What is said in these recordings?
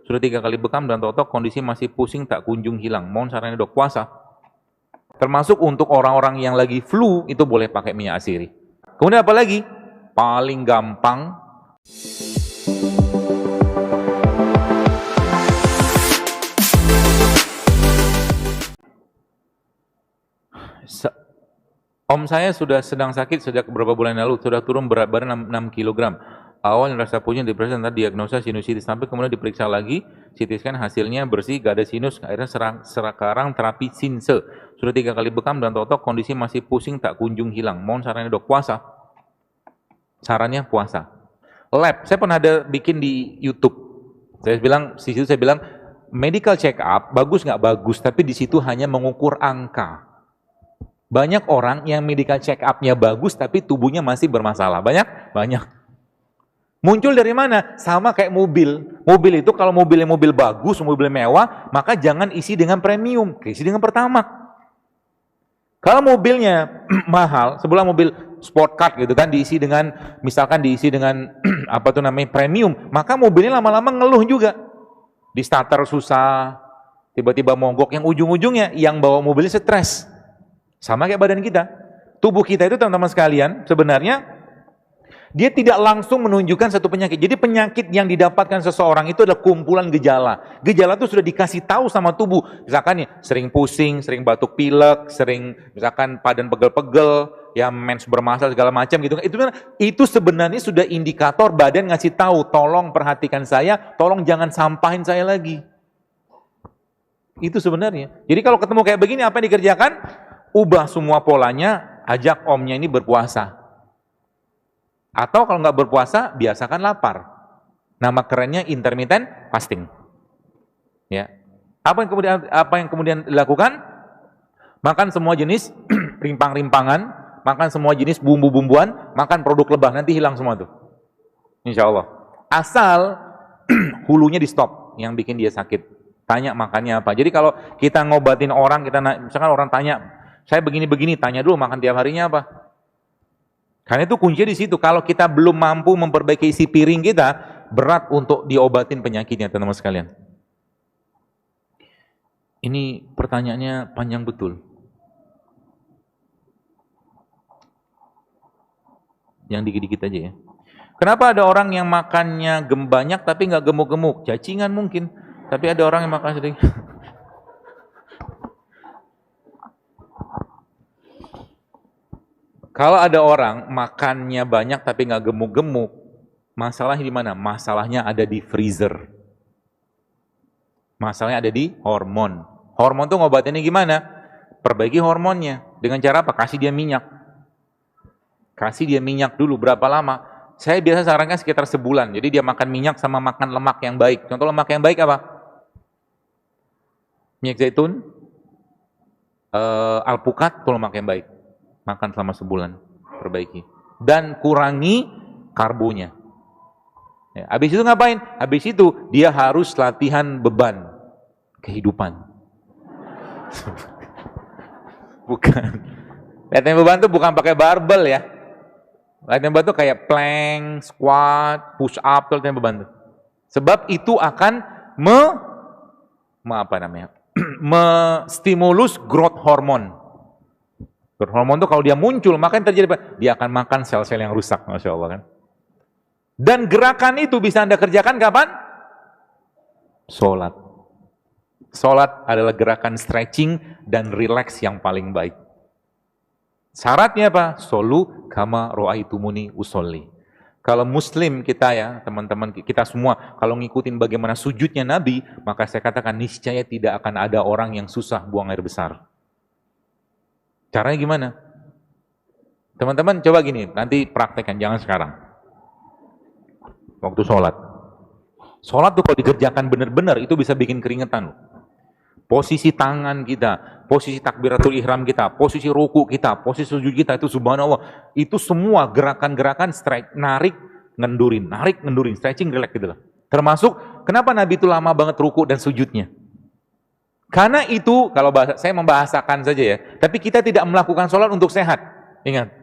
Sudah 3 kali bekam dan totok, kondisi masih pusing tak kunjung hilang. Mohon sarannya dok, puasa. Termasuk untuk orang-orang yang lagi flu, itu boleh pakai minyak asiri. Kemudian apa lagi? Paling gampang, om saya sudah sedang sakit sejak beberapa bulan lalu, sudah turun berat badan 6 kg. Awalnya rasa pusing, depresi, nanti diagnosa sinusitis, sampai kemudian diperiksa lagi, CT scan hasilnya bersih, gak ada sinus, akhirnya sekarang terapi sinse. Sudah 3 kali bekam dan totok, kondisi masih pusing tak kunjung hilang. Mohon sarannya dok, puasa. Sarannya puasa. Lab, saya pernah ada bikin di YouTube. Saya bilang, medical check up bagus nggak bagus, tapi di situ hanya mengukur angka. Banyak orang yang medical check up-nya bagus, tapi tubuhnya masih bermasalah. Banyak. Muncul dari mana? Sama kayak mobil. Mobil itu kalau mobilnya mobil bagus, mobil mewah, maka jangan isi dengan premium, isi dengan Pertamax. Kalau mobilnya mahal, sebelah mobil sport car gitu kan, misalkan diisi dengan premium, maka mobilnya lama-lama ngeluh juga. Di starter susah, tiba-tiba mogok, yang ujung-ujungnya yang bawa mobilnya stres. Sama kayak badan kita. Tubuh kita itu teman-teman sekalian, sebenarnya dia tidak langsung menunjukkan satu penyakit. Jadi penyakit yang didapatkan seseorang itu adalah kumpulan gejala. Gejala itu sudah dikasih tahu sama tubuh. Misalkan sering pusing, sering batuk pilek, sering misalkan badan pegel-pegel, ya mens bermasalah segala macam gitu. Itu sebenarnya sudah indikator badan ngasih tahu, tolong perhatikan saya, tolong jangan sampahin saya lagi. Itu sebenarnya. Jadi kalau ketemu kayak begini, apa yang dikerjakan? Ubah semua polanya, ajak omnya ini berpuasa. Atau kalau nggak berpuasa, biasakan lapar. Nama kerennya intermittent fasting. Ya. Apa yang kemudian dilakukan? Makan semua jenis rimpang-rimpangan, makan semua jenis bumbu-bumbuan, makan produk lebah, nanti hilang semua tuh. Insya Allah. Asal hulunya di stop, yang bikin dia sakit. Tanya makannya apa. Jadi kalau kita ngobatin orang, misalkan orang tanya, saya begini-begini, tanya dulu makan tiap harinya apa. Karena itu kuncinya di situ. Kalau kita belum mampu memperbaiki isi piring kita, berat untuk diobatin penyakitnya, teman-teman sekalian. Ini pertanyaannya panjang betul. Yang dikit-dikit aja ya. Kenapa ada orang yang makannya banyak tapi nggak gemuk-gemuk? Cacingan mungkin. Tapi ada orang yang makan sedikit. Kalau ada orang makannya banyak tapi nggak gemuk-gemuk, masalahnya di mana? Masalahnya ada di freezer. Masalahnya ada di hormon. Hormon tuh ngobatinnya gimana? Perbaiki hormonnya. Dengan cara apa? Kasih dia minyak. Kasih dia minyak dulu. Berapa lama? Saya biasa sarankan sekitar sebulan. Jadi dia makan minyak sama makan lemak yang baik. Contoh lemak yang baik apa? Minyak zaitun, alpukat, itu lemak yang baik. Makan selama sebulan, perbaiki. Dan kurangi karbonya. Ya, habis itu ngapain? Habis itu dia harus latihan beban kehidupan. Bukan. Latihan beban itu bukan pakai barbel ya. Latihan beban itu kayak plank, squat, push up, itu latihan beban itu. Sebab itu akan stimulus growth hormone. Growth hormone itu kalau dia muncul, maka yang terjadi apa? Dia akan makan sel-sel yang rusak, Masya Allah kan. Dan gerakan itu bisa Anda kerjakan kapan? Sholat. Sholat adalah gerakan stretching dan relax yang paling baik. Syaratnya apa? Solu kama ro'aitumuni usolli. Kalau muslim kita ya, teman-teman kita semua, kalau ngikutin bagaimana sujudnya Nabi, maka saya katakan niscaya tidak akan ada orang yang susah buang air besar. Caranya gimana? Teman-teman coba gini, nanti praktekkan, jangan sekarang. Waktu sholat. Sholat tuh kalau dikerjakan benar-benar, itu bisa bikin keringetan. Posisi tangan kita, posisi takbiratul ihram kita, posisi ruku kita, posisi sujud kita, itu subhanallah. Itu semua gerakan-gerakan narik, ngendurin, stretching, relax gitu lah. Termasuk, kenapa Nabi itu lama banget ruku dan sujudnya? Karena itu, kalau saya membahasakan saja ya, tapi kita tidak melakukan sholat untuk sehat. Ingat,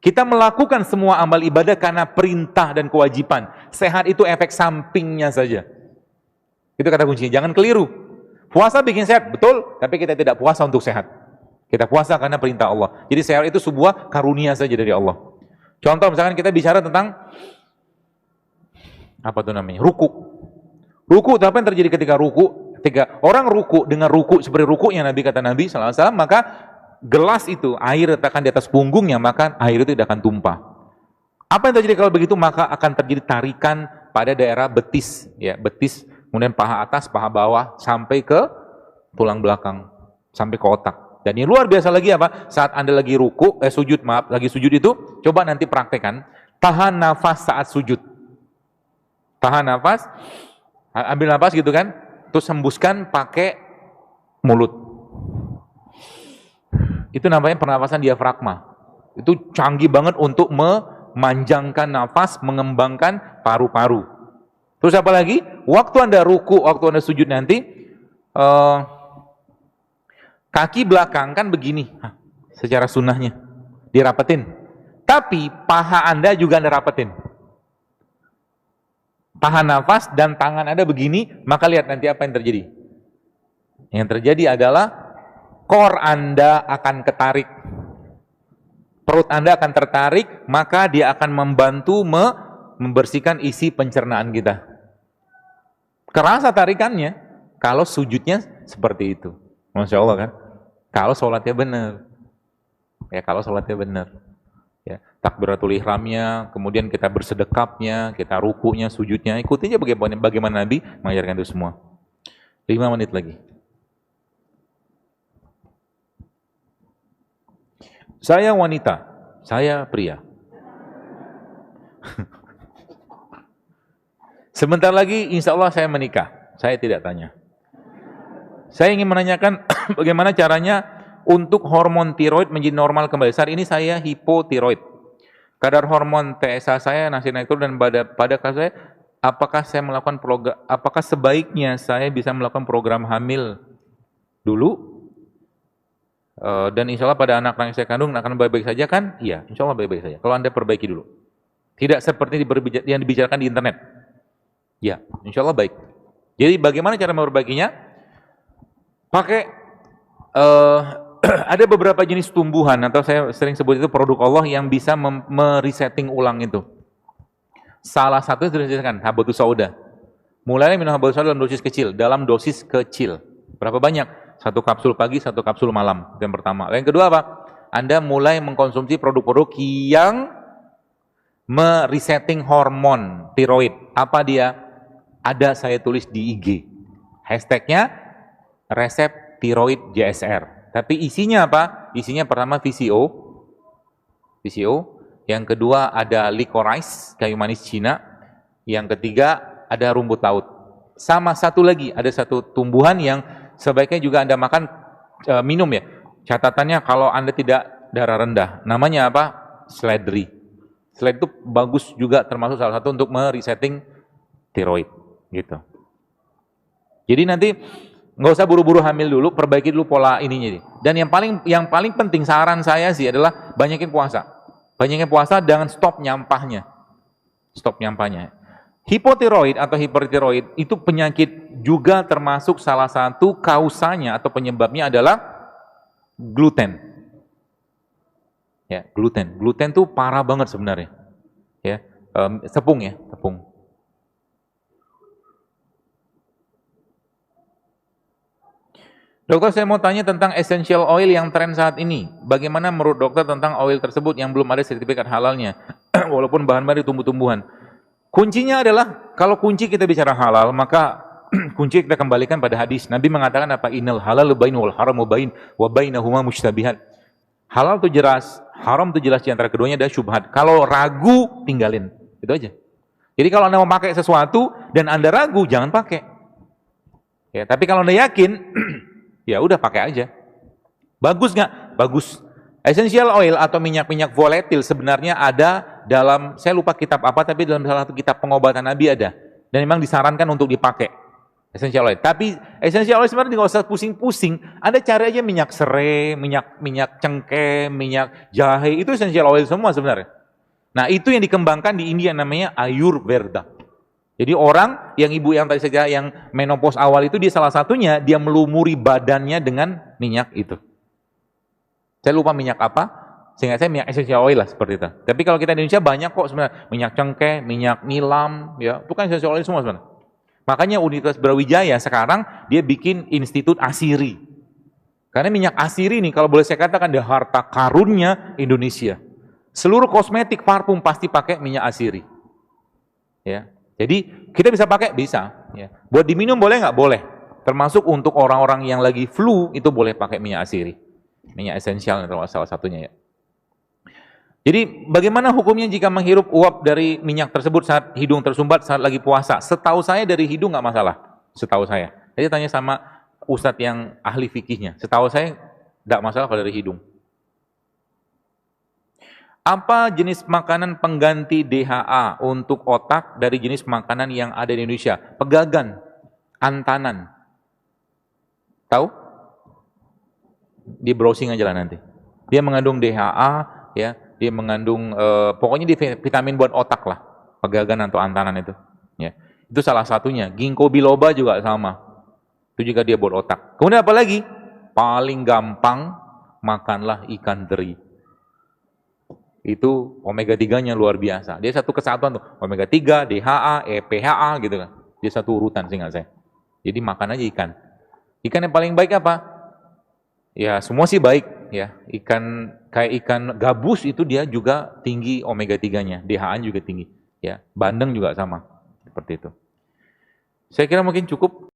kita melakukan semua amal ibadah karena perintah dan kewajiban. Sehat itu efek sampingnya saja. Itu kata kuncinya, jangan keliru. Puasa bikin sehat, betul, tapi kita tidak puasa untuk sehat. Kita puasa karena perintah Allah. Jadi sehat itu sebuah karunia saja dari Allah. Contoh misalkan kita bicara tentang apa tuh namanya? Ruku. Ruku, apa yang terjadi ketika ruku? Ketika orang ruku dengan ruku seperti rukunya Nabi, kata Nabi SAW, maka gelas itu air letakkan di atas punggungnya, maka air itu tidak akan tumpah. Apa yang terjadi kalau begitu? Maka akan terjadi tarikan pada daerah betis, ya, betis, kemudian paha atas, paha bawah, sampai ke tulang belakang, sampai ke otak. Dan yang luar biasa lagi apa? Saat Anda lagi ruku, lagi sujud itu, coba nanti praktekkan, tahan nafas saat sujud. Tahan nafas, ambil nafas gitu kan, terus hembuskan pakai mulut. Itu namanya pernapasan diafragma. Itu canggih banget untuk memanjangkan nafas, mengembangkan paru-paru. Terus apa lagi? Waktu Anda ruku, waktu Anda sujud nanti, kaki belakang kan begini, secara sunnahnya, dirapetin. Tapi paha Anda juga Anda rapetin. Tahan nafas dan tangan Anda begini, maka lihat nanti apa yang terjadi. Yang terjadi adalah core Anda akan ketarik. Perut Anda akan tertarik, maka dia akan membantu membersihkan isi pencernaan kita. Kerasa tarikannya kalau sujudnya seperti itu. Masya Allah kan? Kalau sholatnya benar. Ya, kalau sholatnya benar. Ya, takbiratul ihramnya, kemudian kita bersedekapnya, kita rukunya, sujudnya, ikuti aja bagaimana Nabi mengajarkan itu semua. 5 menit lagi. Saya wanita, saya pria. Sebentar lagi insya Allah saya menikah. Saya tidak tanya. Saya ingin menanyakan bagaimana caranya untuk hormon tiroid menjadi normal kembali. Saat ini saya hipotiroid. Kadar hormon TSH saya masih naik turun, dan pada kasus saya, apakah sebaiknya saya bisa melakukan program hamil dulu? Dan insya Allah pada anak yang saya kandung akan baik-baik saja kan? Iya, insya Allah baik-baik saja. Kalau Anda perbaiki dulu. Tidak seperti yang dibicarakan di internet. Ya, insya Allah baik. Jadi bagaimana cara memperbaikinya? Pakai ada beberapa jenis tumbuhan, atau saya sering sebut itu produk Allah yang bisa meresetting ulang itu. Salah satunya sudah disebutkan, habatus sauda. Mulai minum habatus sauda dalam dosis kecil. Berapa banyak? 1 kapsul pagi, 1 kapsul malam. Itu yang pertama. Yang kedua apa? Anda mulai mengkonsumsi produk-produk yang meresetting hormon tiroid. Apa dia? Ada saya tulis di IG. Hashtagnya resep tiroid JSR. Tapi isinya apa? Isinya pertama VCO. Yang kedua ada licorice, kayu manis Cina. Yang ketiga ada rumput laut. Sama satu lagi, ada satu tumbuhan yang sebaiknya juga Anda makan, minum ya. Catatannya kalau Anda tidak darah rendah. Namanya apa? Seledri. Seledri itu bagus juga, termasuk salah satu untuk meresetting tiroid. Gitu. Jadi nanti nggak usah buru-buru hamil dulu, perbaiki dulu pola ininya. Dan yang paling penting saran saya sih adalah banyakin puasa. Banyakin puasa dengan stop nyampahnya. Stop nyampahnya. Hipotiroid atau hipertiroid itu penyakit juga termasuk salah satu kausanya atau penyebabnya adalah gluten. Ya, gluten. Gluten tuh parah banget sebenarnya. Ya, tepung ya, tepung. Dokter, saya mau tanya tentang essential oil yang tren saat ini. Bagaimana menurut dokter tentang oil tersebut yang belum ada sertifikat halalnya, walaupun bahan bahan tumbuh-tumbuhan? Kuncinya adalah, kalau kunci kita bicara halal, maka kunci kita kembalikan pada hadis. Nabi mengatakan apa? Innal halal bain wal haram bain wa bainahuma mushtabihat. Halal itu jelas, haram itu jelas, di antara keduanya ada syubhat. Kalau ragu, tinggalin. Itu aja. Jadi kalau Anda mau pakai sesuatu dan Anda ragu, jangan pakai. Ya, tapi kalau Anda yakin, ya udah pakai aja. Bagus nggak? Bagus. Essential oil atau minyak-minyak volatil sebenarnya ada dalam, saya lupa kitab apa, tapi dalam salah satu kitab pengobatan Nabi ada. Dan memang disarankan untuk dipakai. Essential oil. Tapi essential oil sebenarnya nggak usah pusing-pusing. Anda cari aja minyak serai, minyak cengkeh, minyak jahe, itu essential oil semua sebenarnya. Nah itu yang dikembangkan di India namanya Ayurveda. Jadi orang yang ibu yang tadi saja yang menopause awal itu dia salah satunya dia melumuri badannya dengan minyak itu. Saya lupa minyak apa, sehingga saya minyak essential oil lah seperti itu. Tapi kalau kita di Indonesia banyak kok sebenarnya minyak cengkeh, minyak nilam, ya itu kan essential oil semua sebenarnya. Makanya Universitas Brawijaya sekarang dia bikin Institut Asiri. Karena minyak asiri ini kalau boleh saya katakan dia harta karunnya Indonesia. Seluruh kosmetik, parfum pasti pakai minyak asiri. Ya. Jadi kita bisa pakai, bisa. Ya. Buat diminum boleh nggak? Boleh. Termasuk untuk orang-orang yang lagi flu itu boleh pakai minyak asiri, minyak esensial itu salah satunya ya. Jadi bagaimana hukumnya jika menghirup uap dari minyak tersebut saat hidung tersumbat saat lagi puasa? Setahu saya dari hidung nggak masalah. Setahu saya. Jadi tanya sama ustadz yang ahli fikihnya. Setahu saya nggak masalah kalau dari hidung. Apa jenis makanan pengganti DHA untuk otak dari jenis makanan yang ada di Indonesia? Pegagan, antanan. Tahu? Di browsing aja lah nanti. Dia mengandung DHA, ya. Dia mengandung, pokoknya dia vitamin buat otak lah. Pegagan atau antanan itu. Ya. Itu salah satunya. Ginkgo biloba juga sama. Itu juga dia buat otak. Kemudian apa lagi? Paling gampang, makanlah ikan teri. Itu omega 3-nya luar biasa. Dia satu kesatuan tuh, omega 3, DHA, EPHA gitu kan. Dia satu urutan seingat saya. Jadi makan aja ikan. Ikan yang paling baik apa? Ya semua sih baik ya. Ikan kayak ikan gabus itu dia juga tinggi omega 3-nya, DHA juga tinggi ya. Bandeng juga sama. Seperti itu. Saya kira mungkin cukup.